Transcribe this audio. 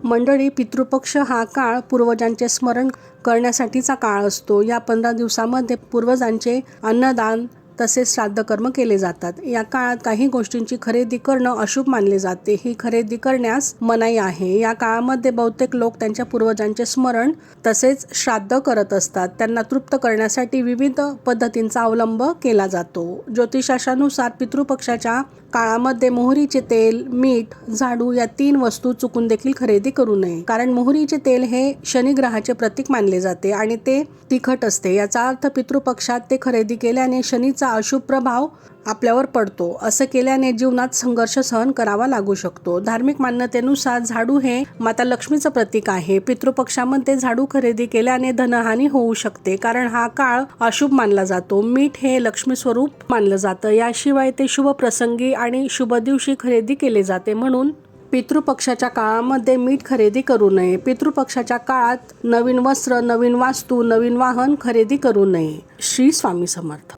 मंडळी, पितृपक्ष हा काळ पूर्वजांचे स्मरण करण्यासाठीचा काळ असतो. या 15 दिवसामध्ये पूर्वजांचे अन्नदान तसेच श्राद्धकर्म केले जातात. या काळात काही गोष्टींची खरेदी करणं अशुभ मानले जाते. ही खरेदी करण्यास मनाई आहे. या काळामध्ये बहुतेक लोक त्यांच्या पूर्वजांचे स्मरण तसेच श्राद्ध करत असतात. त्यांना तृप्त करण्यासाठी विविध पद्धतींचा अवलंब केला जातो. ज्योतिषशास्त्रानुसार पितृपक्षाच्या काळामध्ये मोहरीचे तेल, मीठ, झाडू या 3 वस्तू चुकून देखील खरेदी करू नये. कारण मोहरीचे तेल हे शनी ग्रहाचे प्रतीक मानले जाते आणि ते तिखट असते. याचा अर्थ पितृपक्षात ते खरेदी केल्याने शनीचा अशुभ प्रभाव आपल्यावर पडतो. असं केल्याने जीवनात संघर्ष सहन करावा लागू शकतो. धार्मिक मान्यतेनुसार झाडू हे माता लक्ष्मीचं प्रतीक आहे. पितृपक्षामध्ये झाडू खरेदी केल्याने धनहानी होऊ शकते, कारण हा काळ अशुभ मानला जातो. मीठ हे लक्ष्मी स्वरूप मानलं जातं. याशिवाय ते शुभ प्रसंगी आणि शुभ दिवशी खरेदी केले जाते. म्हणून पितृपक्षाच्या काळामध्ये मीठ खरेदी करू नये. पितृपक्षाच्या काळात नवीन वस्त्र, नवीन वास्तू, नवीन वाहन खरेदी करू नये. श्री स्वामी समर्थ.